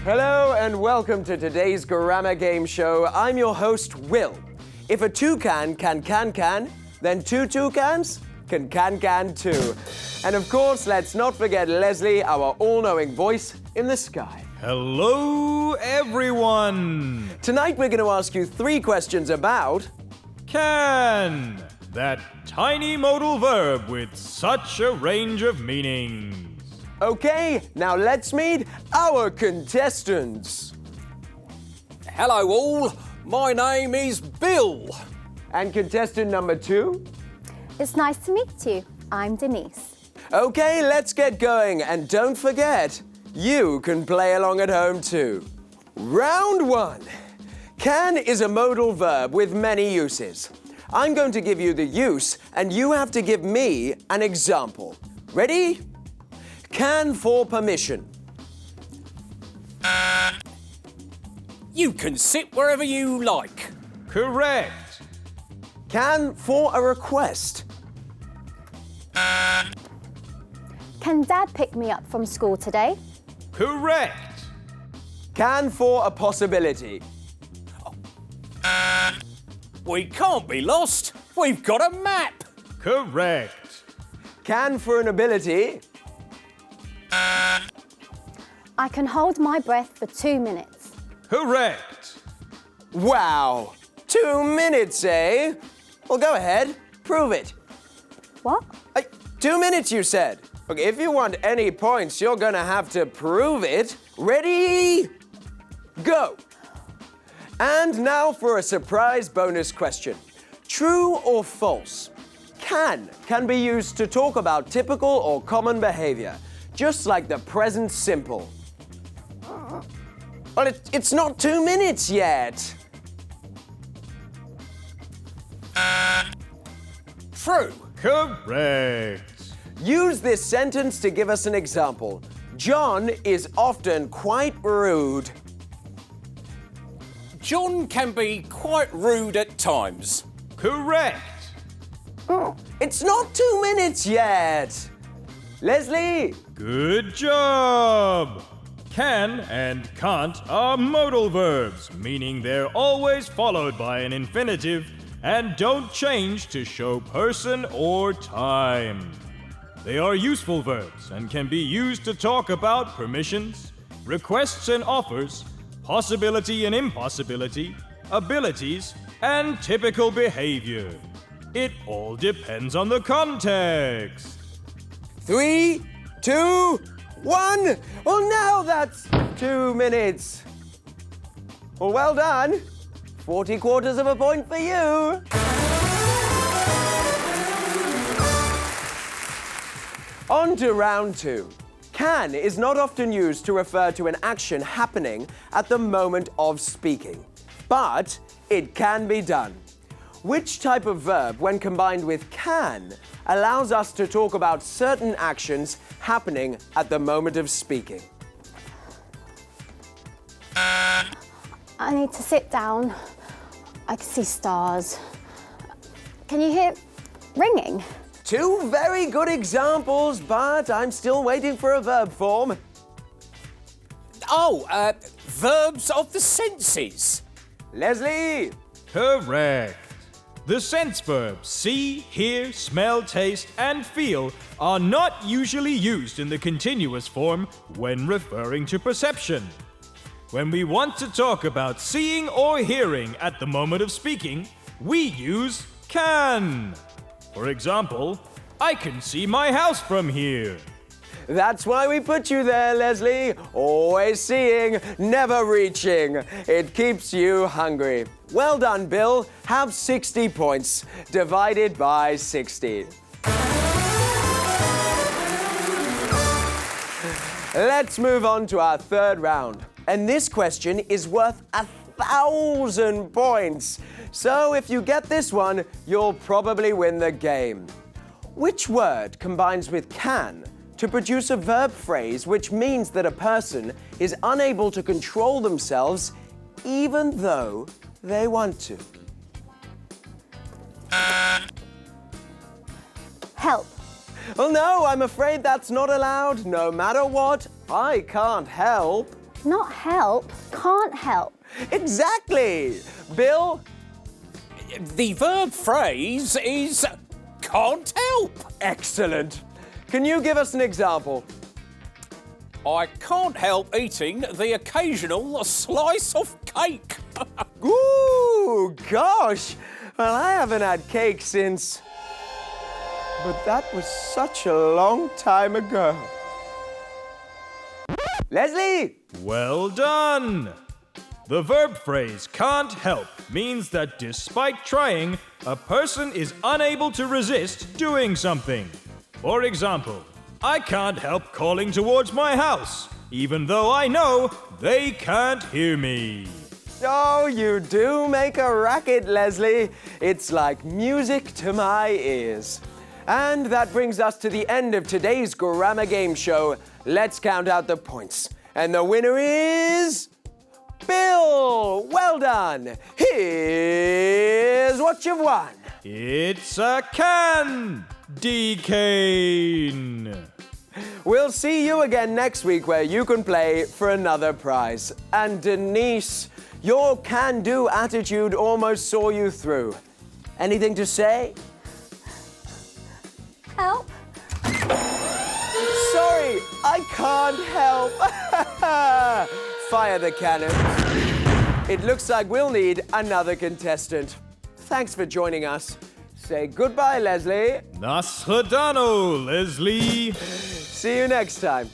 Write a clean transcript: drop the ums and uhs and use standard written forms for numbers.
Hello and welcome to today's Grammar Game Show. I'm your host, Will. If a toucan can, then two toucans can too. And of course, let's not forget Leslie, our all-knowing voice in the sky. Hello, everyone! Tonight we're going to ask you 3 questions about... Can! That tiny modal verb with such a range of meanings. Okay, now let's meet our contestants. Hello all, my name is Bill. And contestant number 2? It's nice to meet you. I'm Denise. Okay, let's get going. And don't forget, you can play along at home too. Round 1. Can is a modal verb with many uses. I'm going to give you the use, and you have to give me an example. Ready? Can for permission. You can sit wherever you like. Correct. Can for a request. Can Dad pick me up from school today? Correct. Can for a possibility. We can't be lost. We've got a map. Correct. Can for an ability. I can hold my breath for 2 minutes. Correct. Wow, 2 minutes, eh? Well, go ahead, prove it. What? 2 minutes, you said. Okay, if you want any points, you're gonna have to prove it. Ready? Go. And now for a surprise bonus question. True or false? Can be used to talk about typical or common behavior, just like the present simple. Well, it's not 2 minutes yet. True. Correct. Use this sentence to give us an example. John is often quite rude. John can be quite rude at times. Correct. It's not 2 minutes yet. Leslie. Good job. Can and can't are modal verbs, meaning they're always followed by an infinitive and don't change to show person or time. They are useful verbs and can be used to talk about permissions, requests and offers, possibility and impossibility, abilities, and typical behavior. It all depends on the context. 3, 2, 1. Well, now that's 2 minutes. Well done. 40 quarters of a point for you. On to round 2. Can is not often used to refer to an action happening at the moment of speaking, but it can be done. Which type of verb, when combined with can, allows us to talk about certain actions happening at the moment of speaking? I need to sit down. I can see stars. Can you hear ringing? 2 very good examples, but I'm still waiting for a verb form. Verbs of the senses. Leslie. Correct. The sense verbs see, hear, smell, taste, and feel are not usually used in the continuous form when referring to perception. When we want to talk about seeing or hearing at the moment of speaking, we use can. For example, I can see my house from here. That's why we put you there, Leslie. Always seeing, never reaching. It keeps you hungry. Well done, Bill. Have 60 points, divided by 60. Let's move on to our 3rd round. And this question is worth 1,000 points. So if you get this one, you'll probably win the game. Which word combines with can to produce a verb phrase which means that a person is unable to control themselves even though they want to? Help. Well, no, I'm afraid that's not allowed. No matter what, I can't help. Not help, can't help. Exactly! Bill? The verb phrase is can't help. Excellent. Can you give us an example? I can't help eating the occasional slice of cake. Ooh, gosh! Well, I haven't had cake since... But that was such a long time ago. Leslie! Well done! The verb phrase can't help means that despite trying, a person is unable to resist doing something. For example, I can't help calling towards my house, even though I know they can't hear me. Oh, you do make a racket, Leslie. It's like music to my ears. And that brings us to the end of today's Grammar Game Show. Let's count out the points. And the winner is... Bill! Well done! Here's what you've won. It's a candy cane. We'll see you again next week where you can play for another prize. And Denise, your can-do attitude almost saw you through. Anything to say? Help? Sorry, I can't help. Fire the cannon. It looks like we'll need another contestant. Thanks for joining us. Say goodbye, Leslie. Nasledano, Leslie. See you next time.